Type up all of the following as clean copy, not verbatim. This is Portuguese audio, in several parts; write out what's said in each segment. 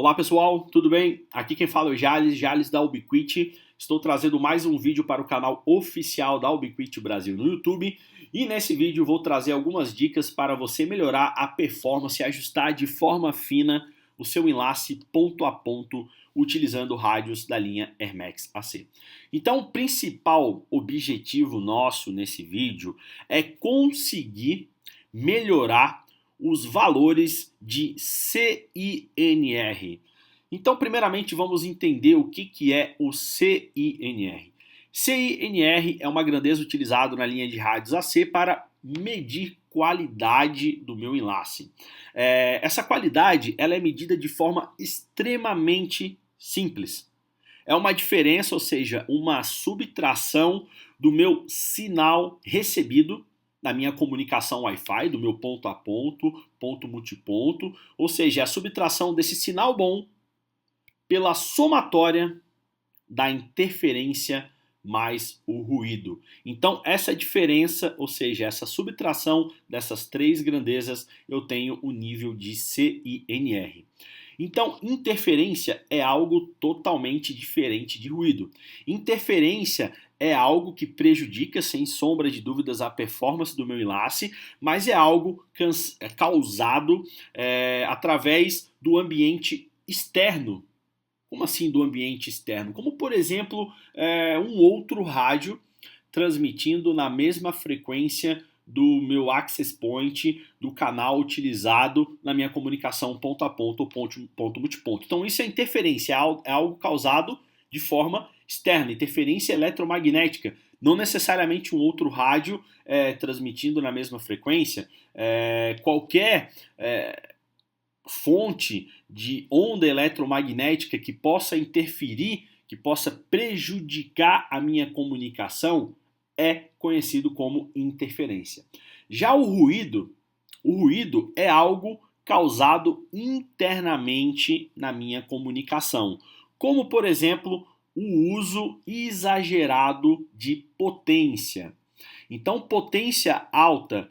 Olá pessoal, tudo bem? Aqui quem fala é o Jales da Ubiquiti. Estou trazendo mais um vídeo para o canal oficial da Ubiquiti Brasil no YouTube. E nesse vídeo vou trazer algumas dicas para você melhorar a performance e ajustar de forma fina o seu enlace ponto a ponto utilizando rádios da linha Hermex AC. Então o principal objetivo nosso nesse vídeo é conseguir melhorar os valores de CINR. Então, primeiramente, vamos entender o que é o CINR. CINR é uma grandeza utilizada na linha de rádios AC para medir qualidade do meu enlace. Essa qualidade ela é medida de forma extremamente simples. É uma diferença, ou seja, uma subtração do meu sinal recebido na minha comunicação Wi-Fi, do meu ponto a ponto, ponto multiponto, ou seja, a subtração desse sinal bom pela somatória da interferência mais o ruído. Então, essa diferença, ou seja, essa subtração dessas três grandezas, eu tenho o nível de CINR. Então, interferência é algo totalmente diferente de ruído. Interferência é algo que prejudica, sem sombra de dúvidas, a performance do meu enlace, mas é algo causado através do ambiente externo. Como assim do ambiente externo? Como, por exemplo, um outro rádio transmitindo na mesma frequência do meu access point, do canal utilizado na minha comunicação ponto a ponto ou ponto multiponto. Então isso é interferência, é algo causado de forma externa, interferência eletromagnética. Não necessariamente um outro rádio transmitindo na mesma frequência. Qualquer fonte de onda eletromagnética que possa interferir, que possa prejudicar a minha comunicação, é conhecido como interferência. Já o ruído é algo causado internamente na minha comunicação, como por exemplo o uso exagerado de potência. Então, potência alta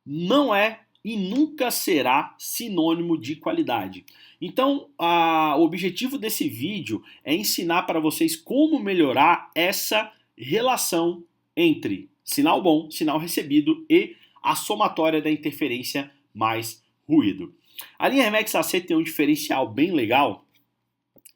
não é e nunca será sinônimo de qualidade. Então, o objetivo desse vídeo é ensinar para vocês como melhorar essa relação entre sinal bom, sinal recebido e a somatória da interferência mais ruído. A linha Hermex AC tem um diferencial bem legal.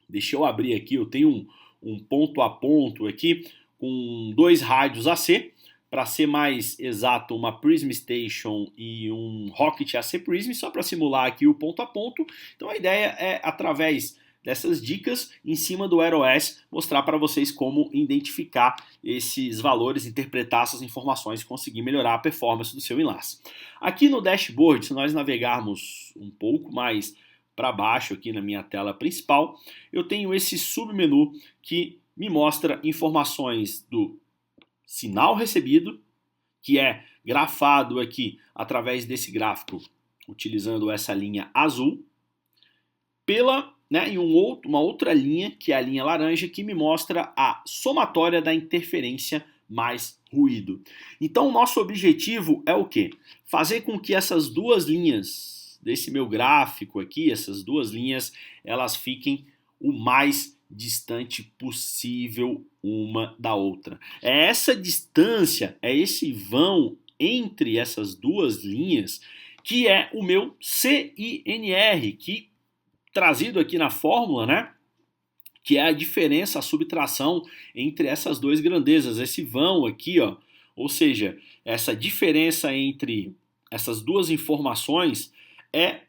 Deixa eu abrir aqui, eu tenho um ponto a ponto aqui com dois rádios AC. Para ser mais exato, uma Prism Station e um Rocket AC Prism, só para simular aqui o ponto a ponto. Então a ideia é, através dessas dicas, em cima do AirOS, mostrar para vocês como identificar esses valores, interpretar essas informações e conseguir melhorar a performance do seu enlace. Aqui no dashboard, se nós navegarmos um pouco mais para baixo aqui na minha tela principal, eu tenho esse submenu que me mostra informações do sinal recebido, que é grafado aqui através desse gráfico, utilizando essa linha azul, em uma outra linha, que é a linha laranja, que me mostra a somatória da interferência mais ruído. Então o nosso objetivo é o quê? Fazer com que essas duas linhas desse meu gráfico aqui, essas duas linhas, elas fiquem o mais distante possível uma da outra. É essa distância, é esse vão entre essas duas linhas que é o meu CINR, que trazido aqui na fórmula, né? Que é a diferença, a subtração entre essas duas grandezas, esse vão aqui, ó, ou seja, essa diferença entre essas duas informações é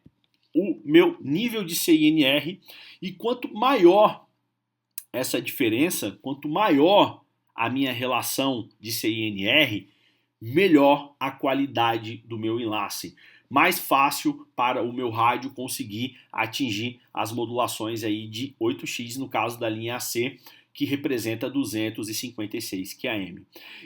o meu nível de CINR, e quanto maior essa diferença, quanto maior a minha relação de CINR, melhor a qualidade do meu enlace. Mais fácil para o meu rádio conseguir atingir as modulações aí de 8x, no caso da linha AC, que representa 256 QAM.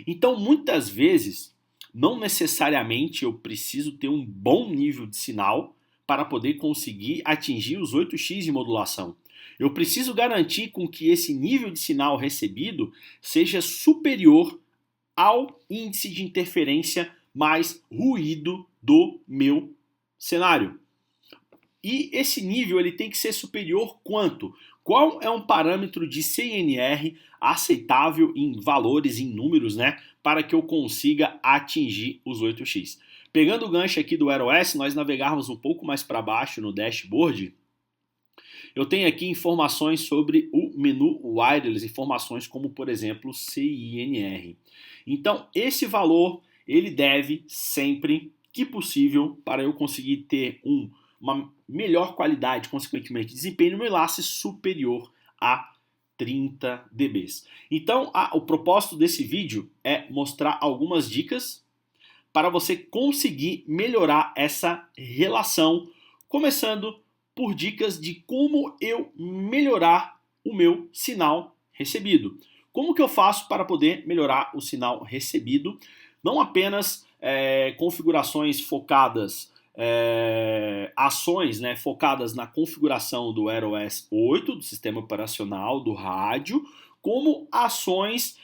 Então, muitas vezes, não necessariamente eu preciso ter um bom nível de sinal para poder conseguir atingir os 8x de modulação. Eu preciso garantir com que esse nível de sinal recebido seja superior ao índice de interferência mais ruído do meu cenário. E esse nível ele tem que ser superior quanto? Qual é um parâmetro de CNR aceitável em valores, em números, né, para que eu consiga atingir os 8x? Pegando o gancho aqui do AeroS, nós navegarmos um pouco mais para baixo no dashboard, eu tenho aqui informações sobre o menu wireless, informações como, por exemplo, CINR. Então, esse valor, ele deve sempre, que possível, para eu conseguir ter uma melhor qualidade, consequentemente, desempenho no meu enlace superior a 30 dBs. Então, o propósito desse vídeo é mostrar algumas dicas para você conseguir melhorar essa relação, começando por dicas de como eu melhorar o meu sinal recebido. Como que eu faço para poder melhorar o sinal recebido? Não apenas configurações focadas, ações, né, focadas na configuração do AeroS 8, do sistema operacional, do rádio, como ações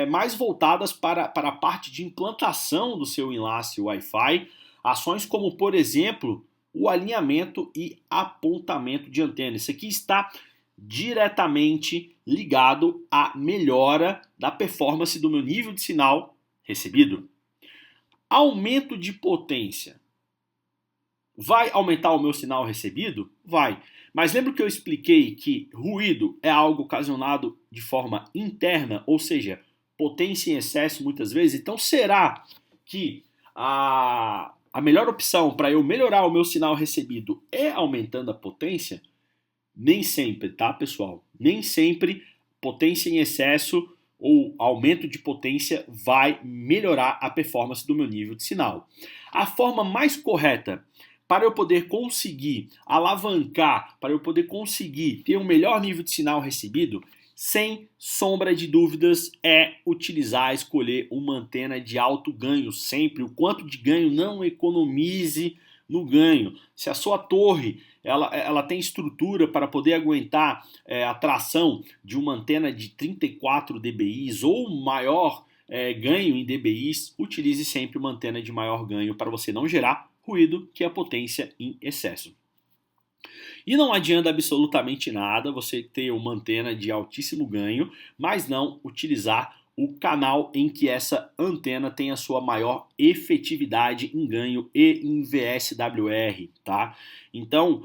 mais voltadas para a parte de implantação do seu enlace Wi-Fi, ações como, por exemplo, o alinhamento e apontamento de antena. Isso aqui está diretamente ligado à melhora da performance do meu nível de sinal recebido. Aumento de potência. Vai aumentar o meu sinal recebido? Vai. Mas lembra que eu expliquei que ruído é algo ocasionado de forma interna, ou seja, potência em excesso muitas vezes? Então será que a melhor opção para eu melhorar o meu sinal recebido é aumentando a potência? Nem sempre, tá, pessoal? Nem sempre potência em excesso ou aumento de potência vai melhorar a performance do meu nível de sinal. A forma mais correta para eu poder conseguir alavancar, para eu poder conseguir ter um melhor nível de sinal recebido, sem sombra de dúvidas, é utilizar, escolher uma antena de alto ganho sempre. O quanto de ganho, não economize no ganho. Se a sua torre ela tem estrutura para poder aguentar a tração de uma antena de 34 dBi ou maior ganho em dBis, utilize sempre uma antena de maior ganho para você não gerar ruído, que é a potência em excesso. E não adianta absolutamente nada você ter uma antena de altíssimo ganho, mas não utilizar o canal em que essa antena tem a sua maior efetividade em ganho e em VSWR, tá? Então,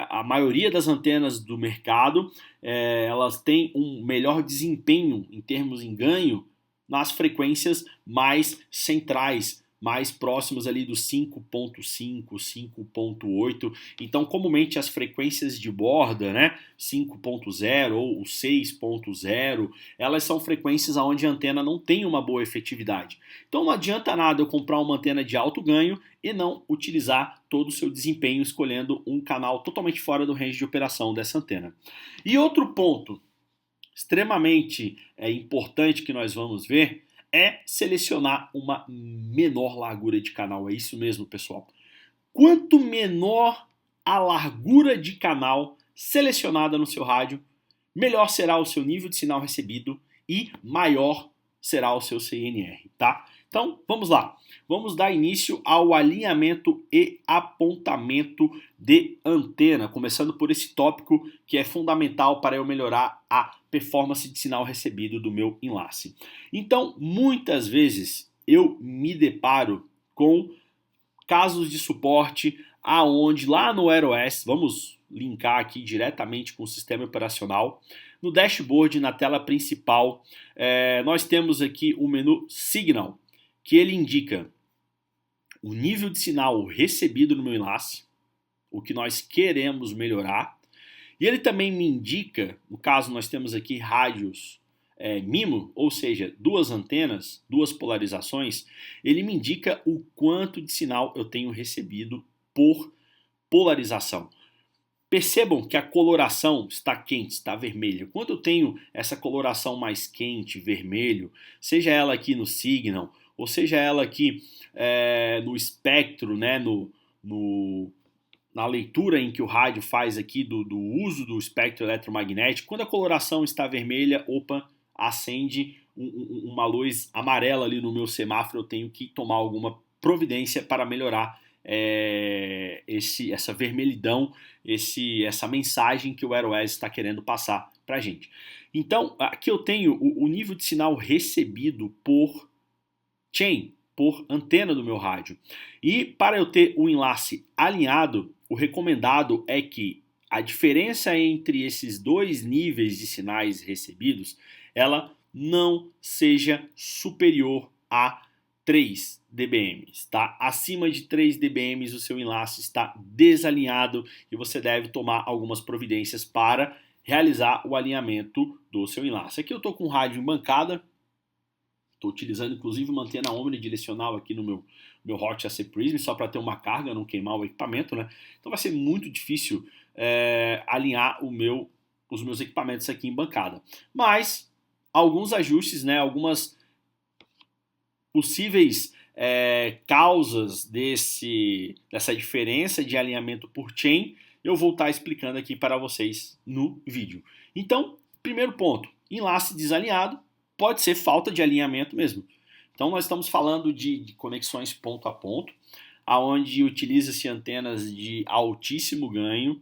a maioria das antenas do mercado, elas têm um melhor desempenho em termos em ganho nas frequências mais centrais, mais próximos ali do 5.5, 5.8. Então, comumente as frequências de borda, né, 5.0 ou 6.0, elas são frequências onde a antena não tem uma boa efetividade. Então, não adianta nada eu comprar uma antena de alto ganho e não utilizar todo o seu desempenho escolhendo um canal totalmente fora do range de operação dessa antena. E outro ponto extremamente importante que nós vamos ver é selecionar uma menor largura de canal. É isso mesmo, pessoal. Quanto menor a largura de canal selecionada no seu rádio, melhor será o seu nível de sinal recebido e maior será o seu CNR, tá? Então, vamos lá. Vamos dar início ao alinhamento e apontamento de antena, começando por esse tópico que é fundamental para eu melhorar a performance de sinal recebido do meu enlace. Então, muitas vezes eu me deparo com casos de suporte aonde lá no AeroS, vamos linkar aqui diretamente com o sistema operacional, no dashboard, na tela principal, nós temos aqui o menu Signal, que ele indica o nível de sinal recebido no meu enlace, o que nós queremos melhorar, e ele também me indica, no caso nós temos aqui rádios MIMO, ou seja, duas antenas, duas polarizações, ele me indica o quanto de sinal eu tenho recebido por polarização. Percebam que a coloração está quente, está vermelha. Quando eu tenho essa coloração mais quente, vermelho, seja ela aqui no Signal, ou seja ela aqui no espectro, né, na leitura em que o rádio faz aqui do uso do espectro eletromagnético, quando a coloração está vermelha, opa, acende uma luz amarela ali no meu semáforo, eu tenho que tomar alguma providência para melhorar essa vermelhidão, essa mensagem que o AirOS está querendo passar para a gente. Então, aqui eu tenho o nível de sinal recebido por chain, por antena do meu rádio. E para eu ter o enlace alinhado, o recomendado é que a diferença entre esses dois níveis de sinais recebidos, ela não seja superior a 3 dBm, tá? Acima de 3 dBm o seu enlace está desalinhado e você deve tomar algumas providências para realizar o alinhamento do seu enlace. Aqui eu estou com o rádio em bancada, estou utilizando inclusive uma antena omnidirecional aqui no meu Hot AC Prism, só para ter uma carga, não queimar o equipamento, né? Então vai ser muito difícil alinhar os meus equipamentos aqui em bancada. Mas alguns ajustes, né? Algumas possíveis causas dessa diferença de alinhamento por chain, eu vou estar explicando aqui para vocês no vídeo. Então, primeiro ponto, enlace desalinhado pode ser falta de alinhamento mesmo. Então nós estamos falando de conexões ponto a ponto, onde utiliza-se antenas de altíssimo ganho,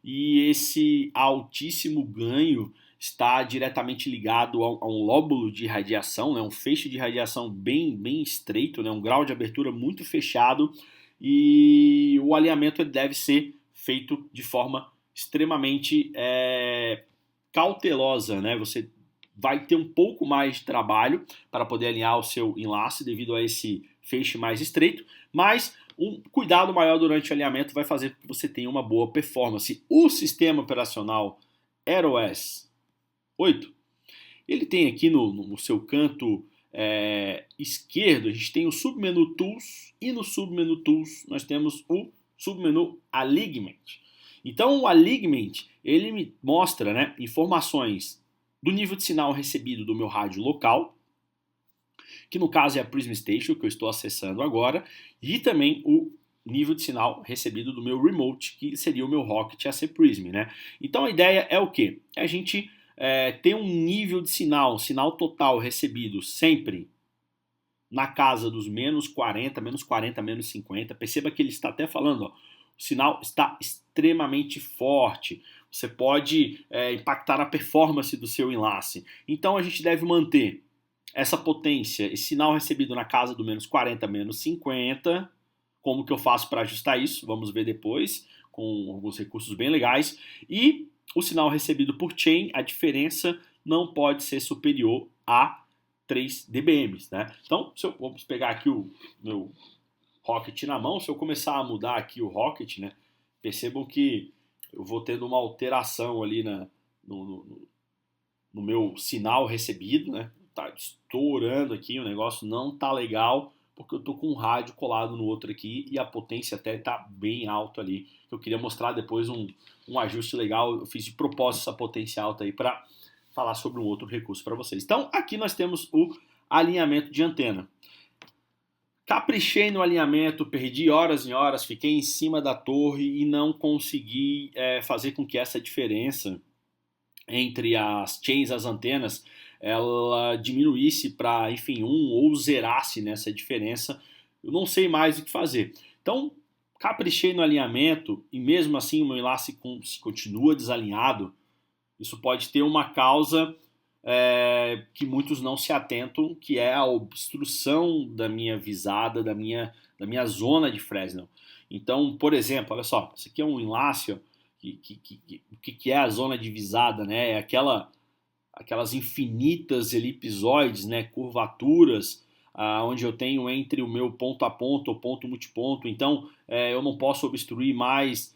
e esse altíssimo ganho está diretamente ligado a um lóbulo de radiação, né, um feixe de radiação bem estreito, né, um grau de abertura muito fechado, e o alinhamento deve ser feito de forma extremamente cautelosa, né? Você vai ter um pouco mais de trabalho para poder alinhar o seu enlace devido a esse feixe mais estreito, mas um cuidado maior durante o alinhamento vai fazer com que você tenha uma boa performance. O sistema operacional AirOS 8, ele tem aqui no seu canto esquerdo, a gente tem o submenu Tools, e no submenu Tools nós temos o submenu Alignment. Então o Alignment, ele me mostra, né, informações do nível de sinal recebido do meu rádio local, que no caso é a Prism Station, que eu estou acessando agora, e também o nível de sinal recebido do meu remote, que seria o meu Rocket AC Prism, né? Então a ideia é o quê? É a gente ter um nível de sinal total recebido sempre na casa dos menos 40, menos 50. Perceba que ele está até falando, ó, o sinal está extremamente forte. Você pode impactar a performance do seu enlace. Então a gente deve manter essa potência, esse sinal recebido na casa do menos 40, menos 50. Como que eu faço para ajustar isso? Vamos ver depois, com alguns recursos bem legais. E o sinal recebido por chain, a diferença não pode ser superior a 3 dBm, né? Então, vamos pegar aqui o meu Rocket na mão. Se eu começar a mudar aqui o Rocket, né, percebam que eu vou tendo uma alteração ali no meu sinal recebido, né? Tá estourando aqui, o negócio não tá legal, porque eu tô com um rádio colado no outro aqui e a potência até tá bem alta ali. Eu queria mostrar depois um ajuste legal, eu fiz de propósito essa potência alta aí para falar sobre um outro recurso para vocês. Então aqui nós temos o alinhamento de antena. Caprichei no alinhamento, perdi horas e horas, fiquei em cima da torre e não consegui fazer com que essa diferença entre as chains, as antenas, ela diminuísse para, enfim, ou zerasse nessa diferença. Eu não sei mais o que fazer. Então, caprichei no alinhamento e mesmo assim o meu enlace continua desalinhado. Isso pode ter uma causa que muitos não se atentam, que é a obstrução da minha visada, da minha zona de Fresnel. Então, por exemplo, olha só, isso aqui é um enlace, ó, o que é a zona de visada, né? É aquelas infinitas elipsoides, né? Curvaturas, onde eu tenho entre o meu ponto a ponto ou ponto multiponto. Então, eu não posso obstruir mais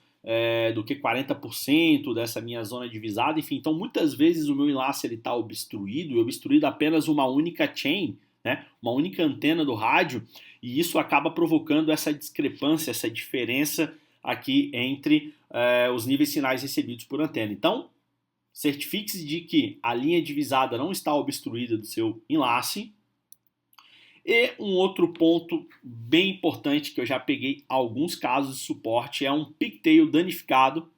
do que 40% dessa minha zona de visada, enfim. Então, muitas vezes o meu enlace está obstruído, e obstruído apenas uma única chain, né? Uma única antena do rádio, e isso acaba provocando essa discrepância, essa diferença aqui entre os níveis sinais recebidos por antena. Então, certifique-se de que a linha de visada não está obstruída do seu enlace. E um outro ponto bem importante que eu já peguei alguns casos de suporte é um pigtail danificado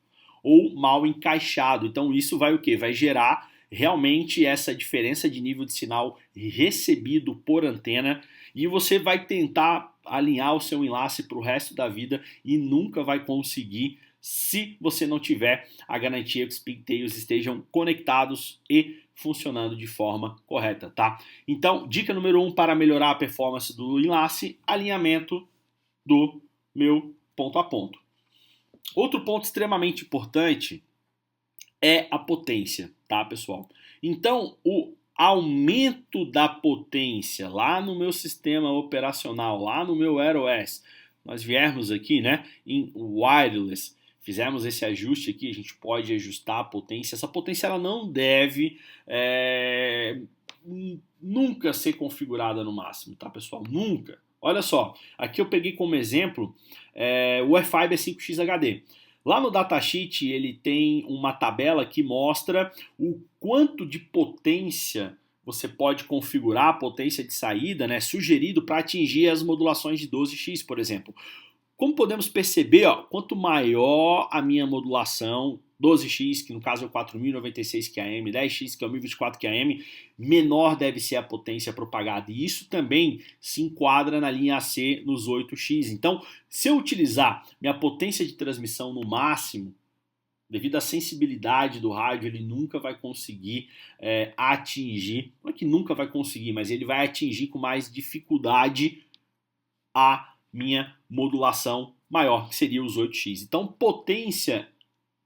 ou mal encaixado. Então isso vai o quê? Vai gerar realmente essa diferença de nível de sinal recebido por antena, e você vai tentar alinhar o seu enlace para o resto da vida e nunca vai conseguir se você não tiver a garantia que os pigtails estejam conectados e funcionando de forma correta, tá? Então, dica número 1 para melhorar a performance do enlace, alinhamento do meu ponto a ponto. Outro ponto extremamente importante é a potência, tá, pessoal? Então, o aumento da potência lá no meu sistema operacional, lá no meu Air OS, nós viermos aqui, né, em wireless, fizemos esse ajuste aqui, a gente pode ajustar a potência. Essa potência ela não deve nunca ser configurada no máximo, tá, pessoal? Nunca. Olha só, aqui eu peguei como exemplo o Wi-Fi B5X HD. Lá no datasheet ele tem uma tabela que mostra o quanto de potência você pode configurar, a potência de saída, né, sugerido para atingir as modulações de 12x, por exemplo. Como podemos perceber, ó, quanto maior a minha modulação, 12x, que no caso é o 4096 QAM, 10x, que é o 1024 QAM, menor deve ser a potência propagada. E isso também se enquadra na linha AC nos 8x. Então, se eu utilizar minha potência de transmissão no máximo, devido à sensibilidade do rádio, ele nunca vai conseguir atingir, não é que nunca vai conseguir, mas ele vai atingir com mais dificuldade a minha modulação maior, que seria os 8x. Então, potência,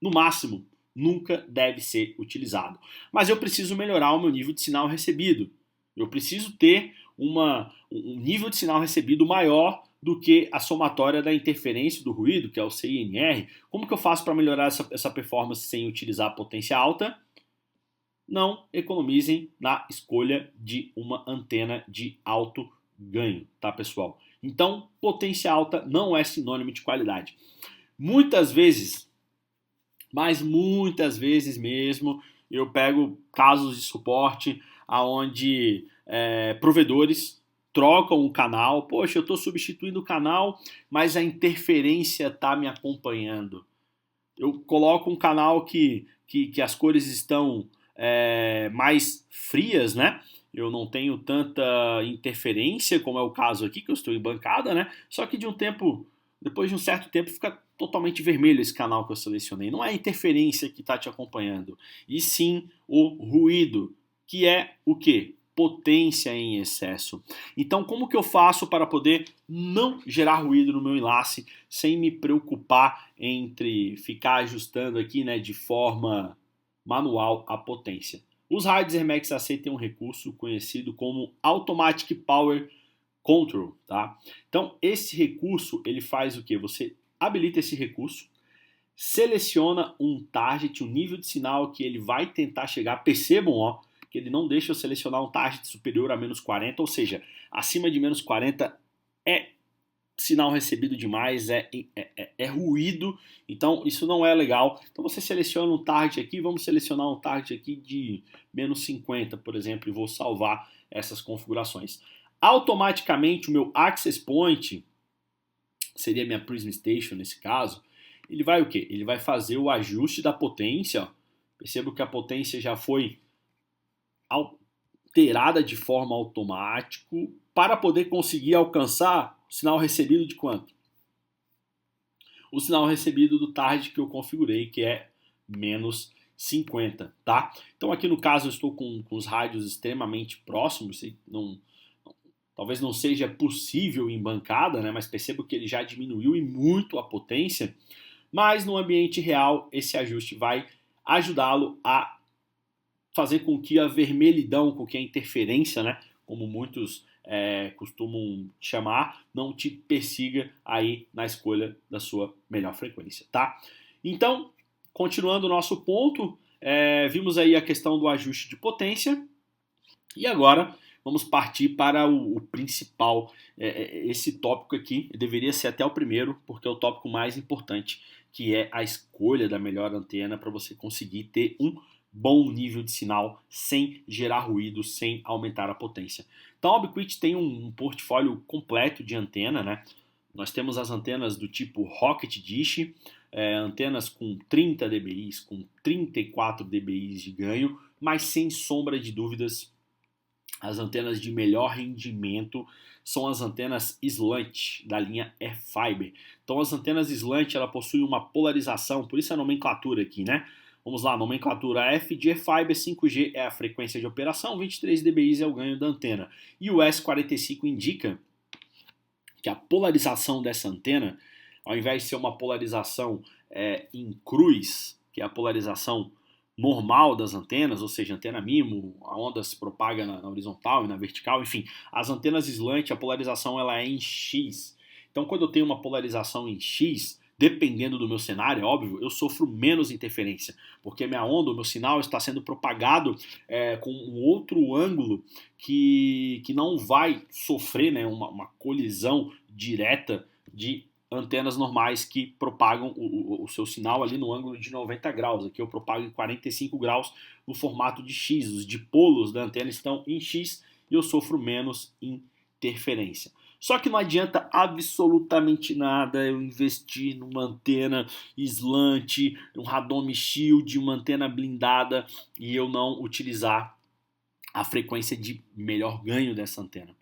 no máximo, nunca deve ser utilizado. Mas eu preciso melhorar o meu nível de sinal recebido. Eu preciso ter um nível de sinal recebido maior do que a somatória da interferência do ruído, que é o CINR. Como que eu faço para melhorar essa performance sem utilizar potência alta? Não economizem na escolha de uma antena de alto ganho, tá, pessoal? Então, potência alta não é sinônimo de qualidade. Muitas vezes, mas muitas vezes mesmo, eu pego casos de suporte onde provedores trocam o canal. Poxa, eu estou substituindo o canal, mas a interferência está me acompanhando. Eu coloco um canal que as cores estão mais frias, né? Eu não tenho tanta interferência, como é o caso aqui, que eu estou em bancada, né? Só que depois de um certo tempo, fica totalmente vermelho esse canal que eu selecionei. Não é a interferência que está te acompanhando, e sim o ruído, que é o quê? Potência em excesso. Então, como que eu faço para poder não gerar ruído no meu enlace sem me preocupar entre ficar ajustando aqui, né, de forma manual a potência? Os rádios Hermex AC têm um recurso conhecido como Automatic Power Control, tá? Então, esse recurso, ele faz o quê? Você habilita esse recurso, seleciona um target, um nível de sinal que ele vai tentar chegar. Percebam, ó, que ele não deixa eu selecionar um target superior a menos 40, ou seja, acima de menos 40 é sinal recebido demais, é ruído, então isso não é legal. Então você seleciona um target aqui, vamos selecionar um target aqui de menos 50, por exemplo, e vou salvar essas configurações. Automaticamente o meu Access Point, seria minha Prism Station nesse caso, ele vai o quê? Ele vai fazer o ajuste da potência, ó. Percebo que a potência já foi alterada de forma automática para poder conseguir alcançar o sinal recebido de quanto? O sinal recebido do target que eu configurei, que é menos 50, tá? Então aqui no caso eu estou com os rádios extremamente próximos, talvez não seja possível em bancada, né? Mas percebo que ele já diminuiu e muito a potência, mas no ambiente real esse ajuste vai ajudá-lo a fazer com que a vermelhidão, com que a interferência, né, como muitos costumam chamar, não te persiga aí na escolha da sua melhor frequência, tá? Então, continuando o nosso ponto, vimos aí a questão do ajuste de potência e agora vamos partir para o principal. Esse tópico aqui deveria ser até o primeiro, porque é o tópico mais importante, que é a escolha da melhor antena para você conseguir ter um bom nível de sinal sem gerar ruído, sem aumentar a potência. Então a Ubiquiti tem um portfólio completo de antena, né? Nós temos as antenas do tipo Rocket Dish, antenas com 30 dBi, com 34 dBi de ganho, mas sem sombra de dúvidas as antenas de melhor rendimento são as antenas slant da linha E-Fiber. Então as antenas slant ela possuem uma polarização, por isso a nomenclatura aqui, né? Vamos lá, nomenclatura F de E-Fiber, 5G é a frequência de operação, 23 dBi é o ganho da antena. E o S45 indica que a polarização dessa antena, ao invés de ser uma polarização em cruz, que é a polarização normal das antenas, ou seja, antena MIMO, a onda se propaga na horizontal e na vertical, enfim, as antenas slant, a polarização ela é em X. Então, quando eu tenho uma polarização em X, dependendo do meu cenário, é óbvio, eu sofro menos interferência, porque minha onda, o meu sinal está sendo propagado com um outro ângulo que não vai sofrer, né, uma colisão direta de antenas normais que propagam o seu sinal ali no ângulo de 90 graus. Aqui eu propago em 45 graus no formato de X. Os dipolos da antena estão em X e eu sofro menos interferência. Só que não adianta absolutamente nada eu investir numa antena slant, um radome shield, uma antena blindada e eu não utilizar a frequência de melhor ganho dessa antena.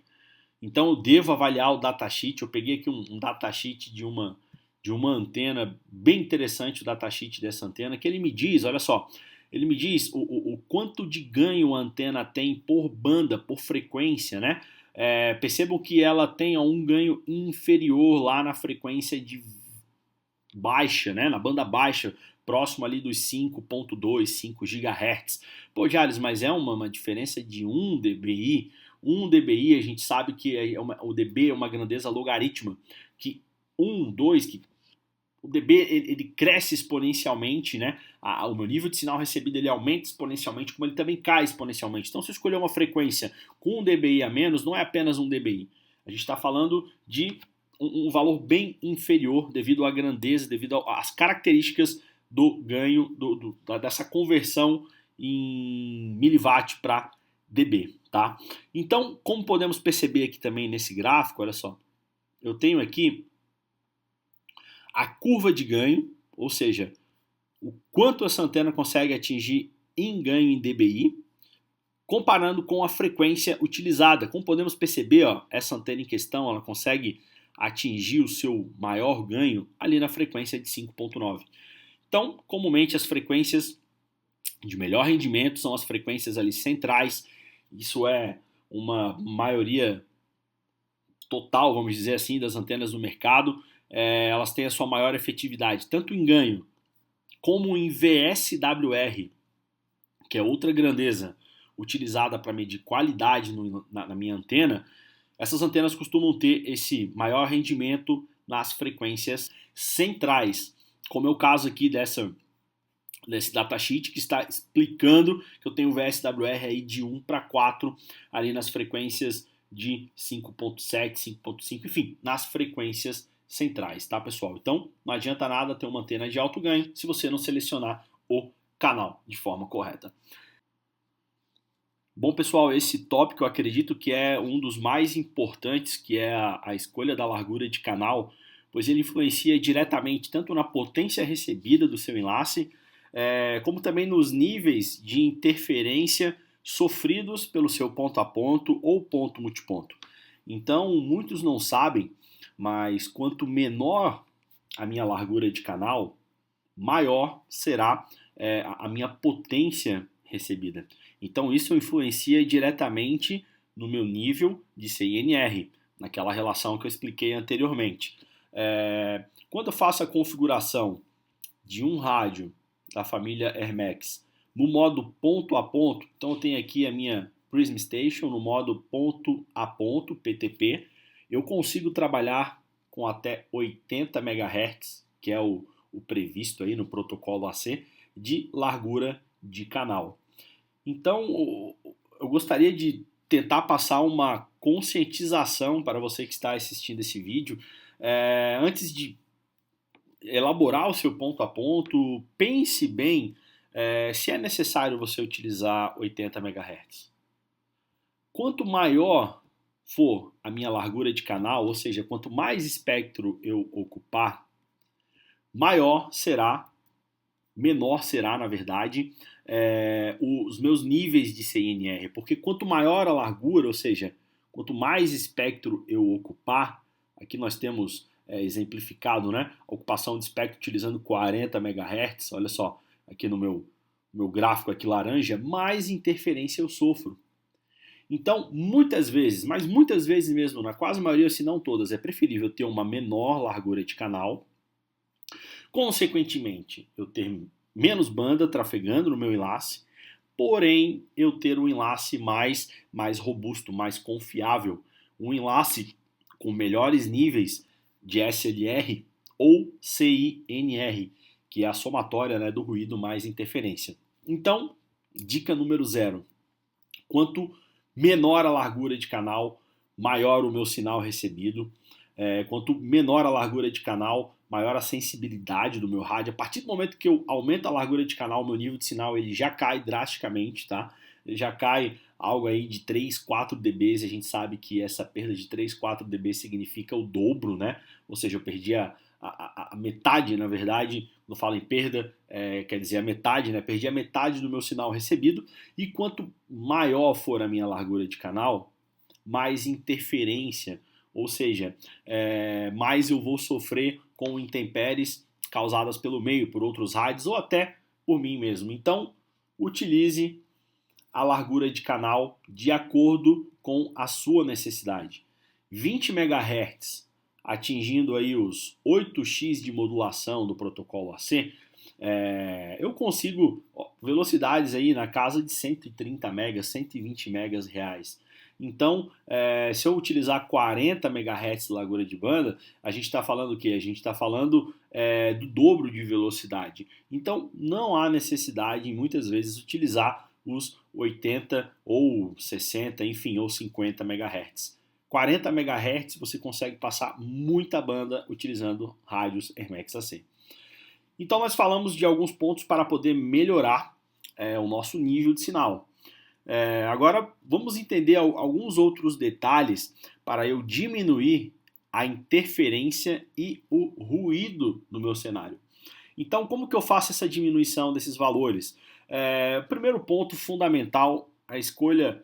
Então eu devo avaliar o datasheet. Eu peguei aqui um datasheet de uma antena, bem interessante o datasheet dessa antena, que ele me diz, olha só, ele me diz o quanto de ganho a antena tem por banda, por frequência, né? Percebam que ela tem um ganho inferior lá na frequência de baixa, né? Na banda baixa, próximo ali dos 5.2, 5 GHz. Pô, Jales, mas é uma diferença de 1 dBi. 1 dBi a gente sabe que o dB é uma grandeza logarítmica, que 1, 2, que o dB ele cresce exponencialmente, né? O meu nível de sinal recebido ele aumenta exponencialmente, como ele também cai exponencialmente. Então, se eu escolher uma frequência com 1 dBi a menos, não é apenas 1 dBi. A gente está falando de um valor bem inferior devido à grandeza, devido às características do ganho, dessa conversão em miliwatt para dB. Tá? Então, como podemos perceber aqui também nesse gráfico, olha só, eu tenho aqui a curva de ganho, ou seja, o quanto essa antena consegue atingir em ganho em dBi, comparando com a frequência utilizada. Como podemos perceber, ó, essa antena em questão ela consegue atingir o seu maior ganho ali na frequência de 5.9. Então, comumente as frequências de melhor rendimento são as frequências ali centrais. Isso é uma maioria total, vamos dizer assim, das antenas no mercado. Elas têm a sua maior efetividade, tanto em ganho como em VSWR, que é outra grandeza utilizada para medir qualidade na minha antena. Essas antenas costumam ter esse maior rendimento nas frequências centrais, como é o caso aqui desse datasheet que está explicando que eu tenho VSWR aí de 1 para 4 ali nas frequências de 5.7, 5.5, enfim, nas frequências centrais, tá, pessoal? Então, não adianta nada ter uma antena de alto ganho se você não selecionar o canal de forma correta. Bom, pessoal, esse tópico eu acredito que é um dos mais importantes, que é a escolha da largura de canal, pois ele influencia diretamente tanto na potência recebida do seu enlace, como também nos níveis de interferência sofridos pelo seu ponto a ponto ou ponto multiponto. Então, muitos não sabem, mas quanto menor a minha largura de canal, maior será a minha potência recebida. Então, isso influencia diretamente no meu nível de CINR, naquela relação que eu expliquei anteriormente. Quando eu faço a configuração de um rádio da família Hermex no modo ponto a ponto, então eu tenho aqui a minha Prism Station no modo ponto a ponto, PTP, eu consigo trabalhar com até 80 MHz, que é o previsto aí no protocolo AC, de largura de canal. Então, eu gostaria de tentar passar uma conscientização para você que está assistindo esse vídeo. Antes de elaborar o seu ponto a ponto, pense bem se é necessário você utilizar 80 MHz. Quanto maior for a minha largura de canal, ou seja, quanto mais espectro eu ocupar, maior será menor será, na verdade, os meus níveis de CNR, porque quanto maior a largura, ou seja, quanto mais espectro eu ocupar, aqui nós temos exemplificado, né, a ocupação de espectro utilizando 40 MHz, olha só, aqui no meu gráfico aqui laranja, mais interferência eu sofro. Então, muitas vezes, mas muitas vezes mesmo, na quase maioria, se não todas, é preferível ter uma menor largura de canal, consequentemente, eu ter menos banda trafegando no meu enlace, porém eu ter um enlace mais robusto, mais confiável, um enlace com melhores níveis de SLR ou CINR, que é a somatória, né, do ruído mais interferência. Então, dica número 0, quanto menor a largura de canal, maior o meu sinal recebido. Quanto menor a largura de canal, maior a sensibilidade do meu rádio. A partir do momento que eu aumento a largura de canal, meu nível de sinal ele já cai drasticamente, tá? Ele já cai algo aí de 3, 4 dB, e a gente sabe que essa perda de 3, 4 dB significa o dobro, né? Ou seja, eu perdi a metade, na verdade, não falo em perda, quer dizer a metade, né? Perdi a metade do meu sinal recebido, e quanto maior for a minha largura de canal, mais interferência, ou seja, mais eu vou sofrer com intempéries causadas pelo meio, por outros rádios ou até por mim mesmo. Então, utilize a largura de canal de acordo com a sua necessidade. 20 MHz atingindo aí os 8x de modulação do protocolo AC, eu consigo velocidades aí na casa de 130 megas, 120 megas reais. Então, se eu utilizar 40 MHz de largura de banda, a gente está falando o quê? A gente está falando do dobro de velocidade. Então, não há necessidade, muitas vezes, utilizar os 80 ou 60, enfim, ou 50 MHz. 40 MHz você consegue passar muita banda utilizando rádios Hermex AC. Então, nós falamos de alguns pontos para poder melhorar o nosso nível de sinal. Agora vamos entender alguns outros detalhes para eu diminuir a interferência e o ruído no meu cenário. Então, como que eu faço essa diminuição desses valores? Primeiro ponto fundamental, a escolha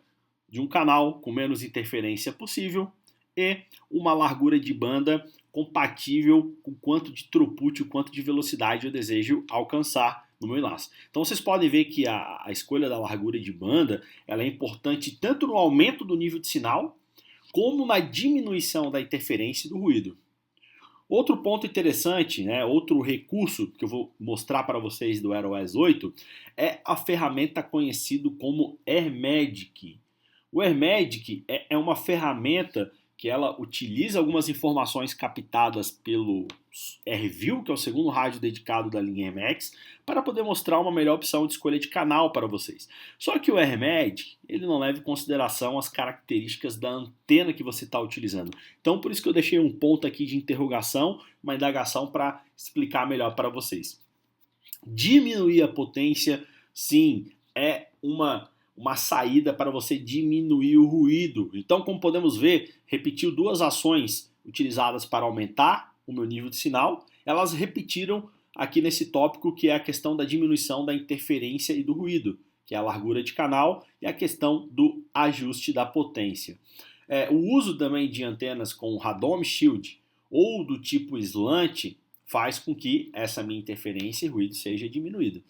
de um canal com menos interferência possível e uma largura de banda compatível com quanto de throughput, o quanto de velocidade eu desejo alcançar no meu enlace. Então vocês podem ver que a escolha da largura de banda ela é importante tanto no aumento do nível de sinal como na diminuição da interferência e do ruído. Outro ponto interessante, né, outro recurso que eu vou mostrar para vocês do AirOS 8 é a ferramenta conhecida como AirMagic. O AirMagic é uma ferramenta que ela utiliza algumas informações captadas pelo AirView, que é o segundo rádio dedicado da linha Hermex, para poder mostrar uma melhor opção de escolha de canal para vocês. Só que o AirMagic, ele não leva em consideração as características da antena que você está utilizando. Então, por isso que eu deixei um ponto aqui de interrogação, uma indagação para explicar melhor para vocês. Diminuir a potência, sim, é uma saída para você diminuir o ruído. Então, como podemos ver, repetiu duas ações utilizadas para aumentar o meu nível de sinal. Elas repetiram aqui nesse tópico que é a questão da diminuição da interferência e do ruído, que é a largura de canal e a questão do ajuste da potência. O uso também de antenas com radome shield ou do tipo slant faz com que essa minha interferência e ruído seja diminuído.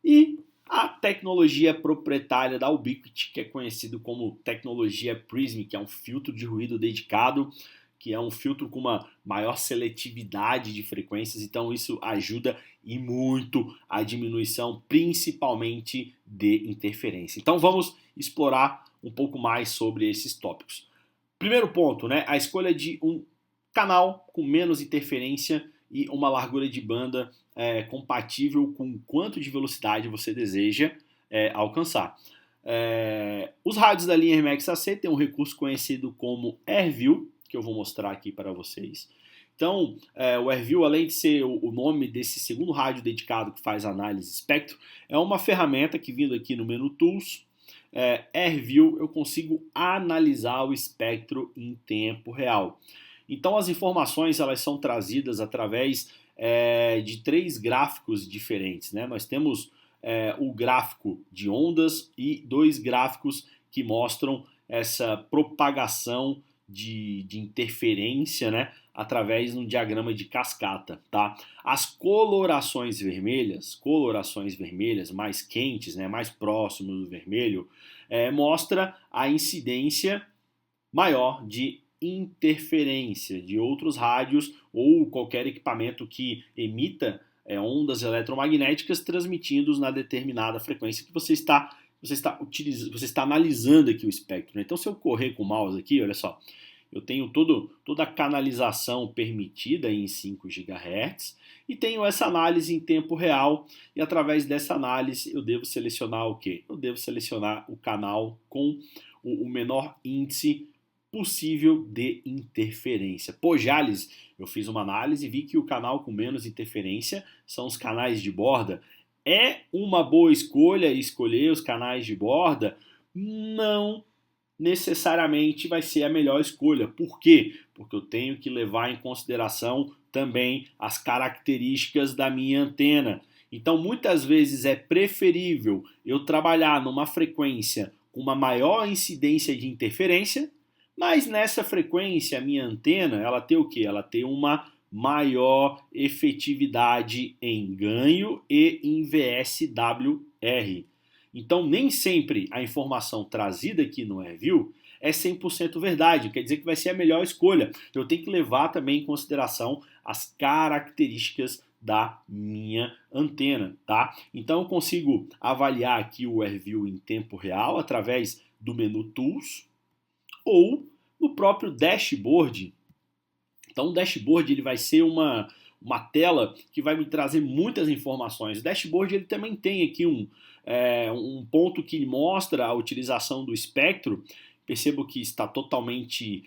E a tecnologia proprietária da Ubiquiti, que é conhecido como tecnologia Prism, que é um filtro de ruído dedicado, que é um filtro com uma maior seletividade de frequências, então isso ajuda e muito a diminuição, principalmente de interferência. Então vamos explorar um pouco mais sobre esses tópicos. Primeiro ponto, né, a escolha de um canal com menos interferência e uma largura de banda compatível com quanto de velocidade você deseja alcançar. Os rádios da linha Hermex AC têm um recurso conhecido como AirView, que eu vou mostrar aqui para vocês. Então, o AirView, além de ser o nome desse segundo rádio dedicado que faz análise espectro, é uma ferramenta que, vindo aqui no menu Tools, AirView, eu consigo analisar o espectro em tempo real. Então as informações elas são trazidas através de 3 gráficos diferentes, né? Nós temos o gráfico de ondas e 2 gráficos que mostram essa propagação de interferência, né, através de um diagrama de cascata, tá? As colorações vermelhas mais quentes, né, mais próximo do vermelho, mostra a incidência maior de interferência de outros rádios ou qualquer equipamento que emita ondas eletromagnéticas transmitindo na determinada frequência que você está analisando aqui o espectro, né? Então, se eu correr com o mouse aqui, olha só, eu tenho toda a canalização permitida em 5 GHz e tenho essa análise em tempo real, e através dessa análise eu devo selecionar o quê? Eu devo selecionar o canal com o menor índice possível de interferência. Pô, Jales, eu fiz uma análise e vi que o canal com menos interferência são os canais de borda. É uma boa escolha escolher os canais de borda? Não necessariamente vai ser a melhor escolha. Por quê? Porque eu tenho que levar em consideração também as características da minha antena. Então, muitas vezes é preferível eu trabalhar numa frequência com uma maior incidência de interferência, mas nessa frequência a minha antena, ela tem o quê? Ela tem uma maior efetividade em ganho e em VSWR. Então, nem sempre a informação trazida aqui no review é 100% verdade, quer dizer que vai ser a melhor escolha. Eu tenho que levar também em consideração as características da minha antena, tá? Então, eu consigo avaliar aqui o review em tempo real através do menu Tools ou no próprio dashboard. Então, o dashboard ele vai ser uma tela que vai me trazer muitas informações. O dashboard ele também tem aqui um ponto que mostra a utilização do espectro. Percebo que está totalmente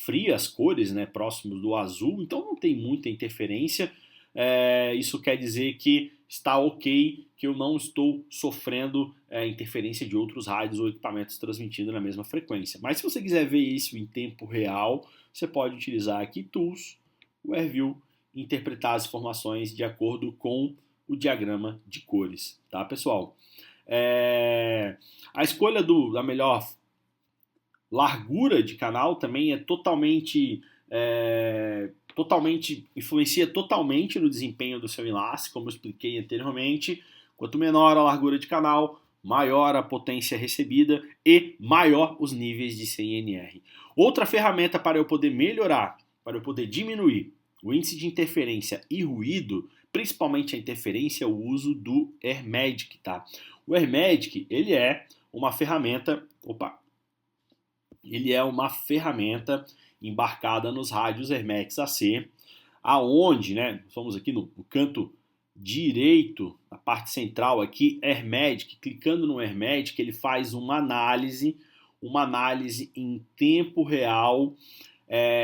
fria as cores, né, próximos do azul, então não tem muita interferência. Isso quer dizer que está ok, que eu não estou sofrendo interferência de outros rádios ou equipamentos transmitindo na mesma frequência. Mas se você quiser ver isso em tempo real, você pode utilizar aqui Tools, o review, interpretar as informações de acordo com o diagrama de cores, tá, pessoal? A escolha da melhor largura de canal também é totalmente influencia totalmente no desempenho do seu enlace, como eu expliquei anteriormente. Quanto menor a largura de canal, maior a potência recebida e maior os níveis de CNR. Outra ferramenta para eu poder melhorar, para eu poder diminuir o índice de interferência e ruído, principalmente a interferência, é o uso do AirMedic, tá? O AirMedic, ele é uma ferramenta, embarcada nos rádios Hermex AC, aonde, né, somos aqui no canto direito, na parte central aqui, AirMedic, clicando no AirMedic, ele faz uma análise em tempo real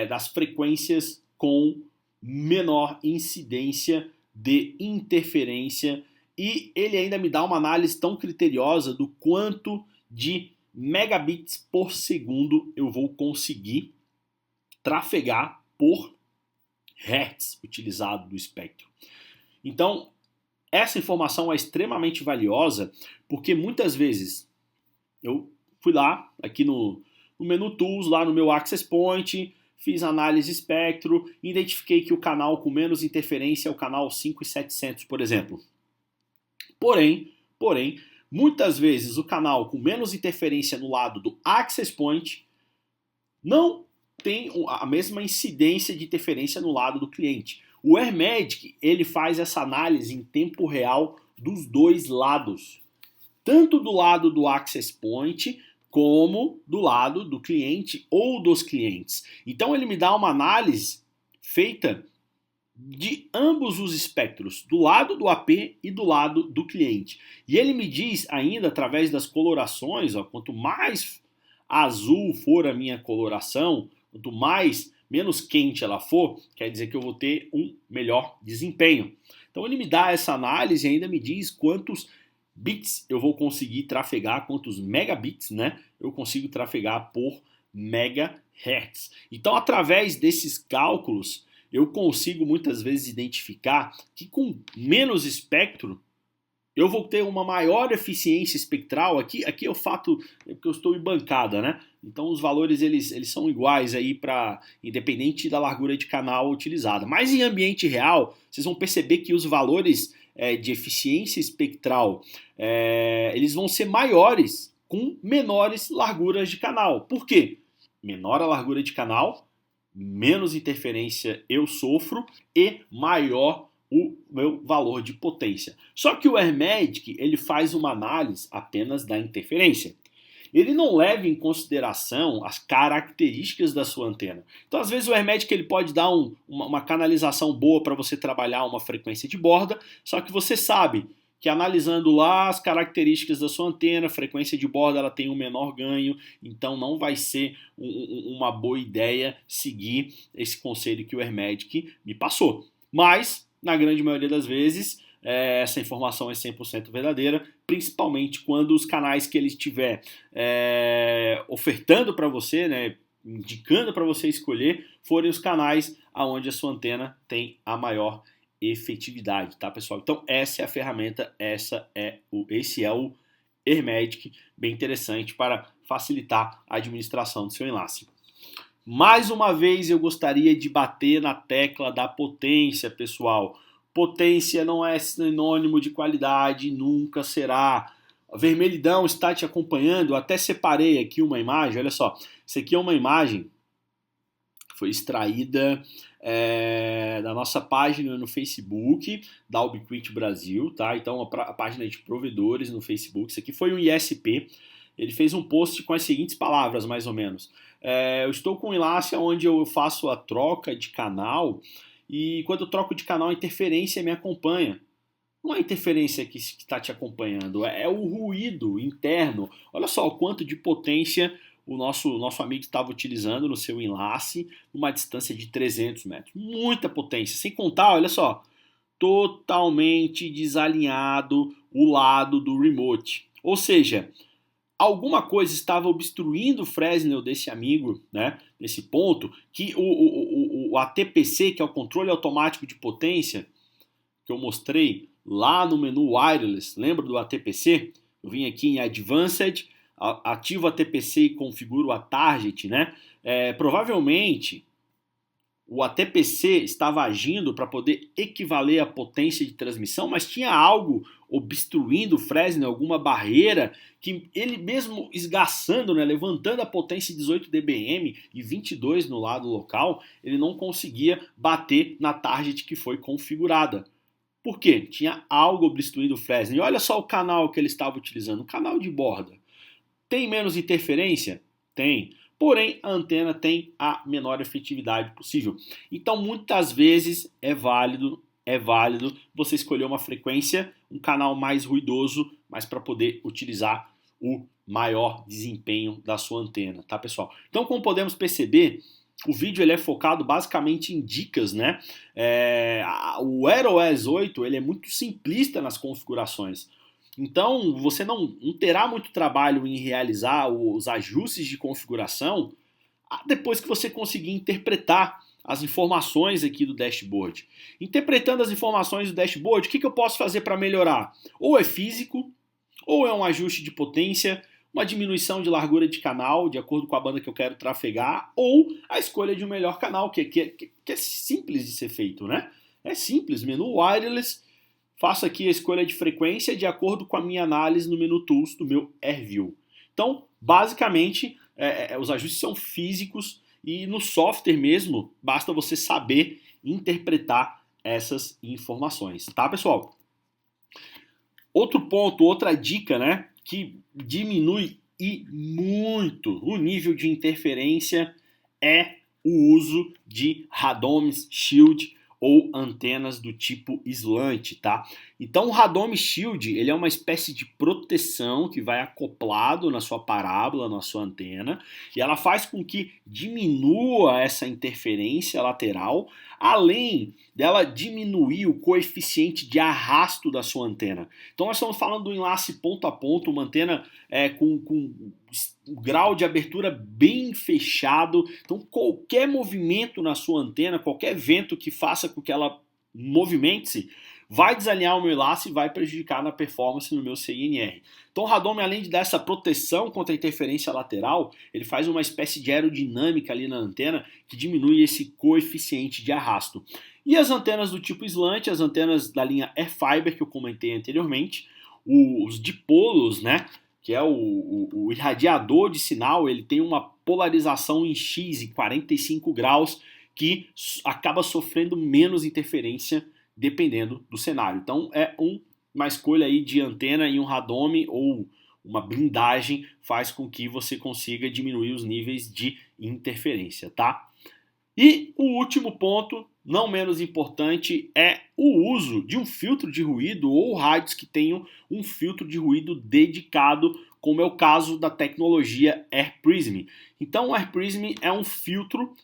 das frequências com menor incidência de interferência, e ele ainda me dá uma análise tão criteriosa do quanto de megabits por segundo eu vou conseguir trafegar por hertz utilizado do espectro. Então, essa informação é extremamente valiosa, porque muitas vezes eu fui lá, aqui no menu Tools, lá no meu Access Point, fiz análise espectro, identifiquei que o canal com menos interferência é o canal 5700, por exemplo. Porém, muitas vezes o canal com menos interferência no lado do Access Point não tem a mesma incidência de interferência no lado do cliente. O AirMedic, ele faz essa análise em tempo real dos dois lados, tanto do lado do Access Point como do lado do cliente ou dos clientes. Então ele me dá uma análise feita de ambos os espectros, do lado do AP e do lado do cliente. E ele me diz ainda, através das colorações, quanto mais azul for a minha coloração, quanto menos quente ela for, quer dizer que eu vou ter um melhor desempenho. Então ele me dá essa análise e ainda me diz quantos bits eu vou conseguir trafegar, quantos megabits, né, eu consigo trafegar por megahertz. Então, através desses cálculos, eu consigo muitas vezes identificar que com menos espectro eu vou ter uma maior eficiência espectral. Aqui é o fato que eu estou em bancada, né? Então os valores eles são iguais aí para independente da largura de canal utilizada. Mas em ambiente real, vocês vão perceber que os valores de eficiência espectral eles vão ser maiores com menores larguras de canal. Por quê? Menor a largura de canal, menos interferência eu sofro e maior o meu valor de potência. Só que o Hermetic ele faz uma análise apenas da interferência. Ele não leva em consideração as características da sua antena. Então, às vezes, o Hermetic ele pode dar uma canalização boa para você trabalhar uma frequência de borda, só que você sabe que analisando lá as características da sua antena, a frequência de borda ela tem um menor ganho, então não vai ser uma boa ideia seguir esse conselho que o Hermetic me passou. Mas, na grande maioria das vezes, essa informação é 100% verdadeira, principalmente quando os canais que ele estiver ofertando para você, né, indicando para você escolher, forem os canais onde a sua antena tem a maior efetividade, tá, pessoal? Então essa é a ferramenta, esse é o Hermetic, bem interessante para facilitar a administração do seu enlace. Mais uma vez eu gostaria de bater na tecla da potência, pessoal. Potência não é sinônimo de qualidade, nunca será. A vermelhidão está te acompanhando, eu até separei aqui uma imagem, olha só, isso aqui é uma imagem que foi extraída da nossa página no Facebook, da Ubiquiti Brasil, tá? Então a página de provedores no Facebook, isso aqui foi um ISP, ele fez um post com as seguintes palavras, mais ou menos. Eu estou com um enlace onde eu faço a troca de canal e quando eu troco de canal a interferência me acompanha. Não é a interferência que está te acompanhando, é o ruído interno. Olha só o quanto de potência o nosso amigo estava utilizando no seu enlace, numa distância de 300 metros. Muita potência, sem contar, olha só, totalmente desalinhado o lado do remote. Ou seja, alguma coisa estava obstruindo o Fresnel desse amigo, né, nesse ponto, que o ATPC, que é o controle automático de potência, que eu mostrei lá no menu Wireless, lembra do ATPC? Eu vim aqui em Advanced, ativo o ATPC e configuro a Target, né? Provavelmente o ATPC estava agindo para poder equivaler à potência de transmissão, mas tinha algo obstruindo o Fresnel, alguma barreira, que ele mesmo esgaçando, né, levantando a potência de 18 dBm e 22 no lado local, ele não conseguia bater na target que foi configurada. Por quê? Tinha algo obstruindo o Fresnel. E olha só o canal que ele estava utilizando, o canal de borda. Tem menos interferência? Tem. Porém, a antena tem a menor efetividade possível. Então, muitas vezes é válido você escolher uma frequência, um canal mais ruidoso, mas para poder utilizar o maior desempenho da sua antena, tá, pessoal? Então, como podemos perceber, o vídeo ele é focado basicamente em dicas, né? O AirOS 8 ele é muito simplista nas configurações. Então, você não terá muito trabalho em realizar os ajustes de configuração depois que você conseguir interpretar as informações aqui do dashboard. Interpretando as informações do dashboard, o que eu posso fazer para melhorar? Ou é físico, ou é um ajuste de potência, uma diminuição de largura de canal, de acordo com a banda que eu quero trafegar, ou a escolha de um melhor canal, que é simples de ser feito, né? É simples, menu Wireless, faço aqui a escolha de frequência de acordo com a minha análise no menu Tools do meu AirView. Então, basicamente, os ajustes são físicos e no software mesmo, basta você saber interpretar essas informações, tá, pessoal? Outro ponto, outra dica, né, que diminui e muito o nível de interferência é o uso de Radomes Shield ou antenas do tipo slant, tá? Então o Radome Shield, ele é uma espécie de proteção que vai acoplado na sua parábola, na sua antena, e ela faz com que diminua essa interferência lateral, além dela diminuir o coeficiente de arrasto da sua antena. Então nós estamos falando do enlace ponto a ponto, uma antena com um grau de abertura bem fechado, então qualquer movimento na sua antena, qualquer vento que faça com que ela movimente-se, vai desalinhar o meu enlace e vai prejudicar na performance no meu CINR. Então o Radome, além de dar essa proteção contra a interferência lateral, ele faz uma espécie de aerodinâmica ali na antena que diminui esse coeficiente de arrasto. E as antenas do tipo slant, as antenas da linha Airfiber que eu comentei anteriormente, os dipolos, né, que é o irradiador de sinal, ele tem uma polarização em X, em 45 graus, que acaba sofrendo menos interferência dependendo do cenário. Então é uma escolha aí de antena e um radome ou uma blindagem faz com que você consiga diminuir os níveis de interferência, tá? E o último ponto, não menos importante, é o uso de um filtro de ruído ou rádios que tenham um filtro de ruído dedicado, como é o caso da tecnologia AirPrism. Então o AirPrism é um filtro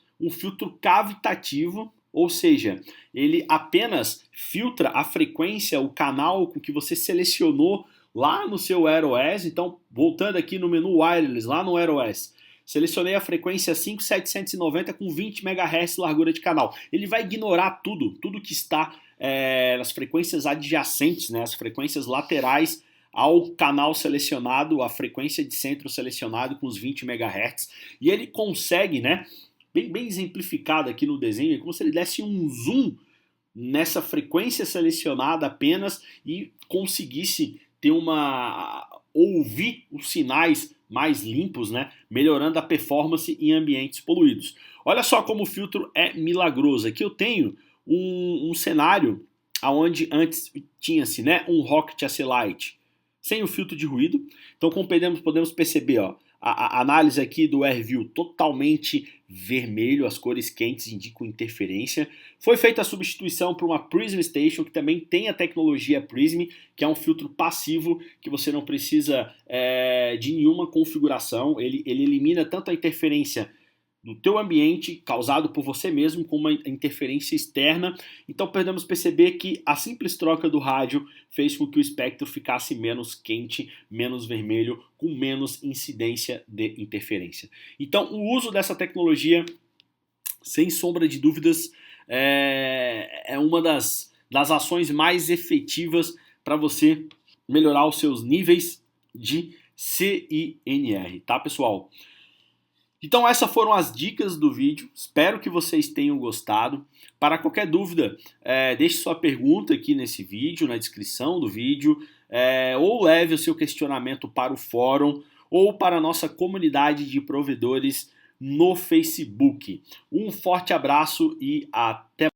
cavitativo, ou seja, ele apenas filtra a frequência, o canal com que você selecionou lá no seu AirOS. Então, voltando aqui no menu Wireless, lá no AirOS, selecionei a frequência 5790 com 20 MHz largura de canal. Ele vai ignorar tudo que está nas frequências adjacentes, né, as frequências laterais ao canal selecionado, a frequência de centro selecionado com os 20 MHz. E ele consegue, né, bem exemplificado aqui no desenho, é como se ele desse um zoom nessa frequência selecionada apenas e conseguisse ter ouvir os sinais mais limpos, né, melhorando a performance em ambientes poluídos. Olha só como o filtro é milagroso. Aqui eu tenho um cenário onde antes tinha-se, né, um Rocket AC-Lite sem o filtro de ruído. Então, como podemos perceber, ó, a análise aqui do AirView totalmente vermelho, as cores quentes indicam interferência. Foi feita a substituição por uma Prism Station, que também tem a tecnologia Prism, que é um filtro passivo, que você não precisa de nenhuma configuração. Ele elimina tanto a interferência do teu ambiente, causado por você mesmo, com uma interferência externa. Então podemos perceber que a simples troca do rádio fez com que o espectro ficasse menos quente, menos vermelho, com menos incidência de interferência. Então o uso dessa tecnologia, sem sombra de dúvidas, é uma das ações mais efetivas para você melhorar os seus níveis de CINR, tá, pessoal? Então essas foram as dicas do vídeo, espero que vocês tenham gostado. Para qualquer dúvida, deixe sua pergunta aqui nesse vídeo, na descrição do vídeo, ou leve o seu questionamento para o fórum ou para a nossa comunidade de provedores no Facebook. Um forte abraço e até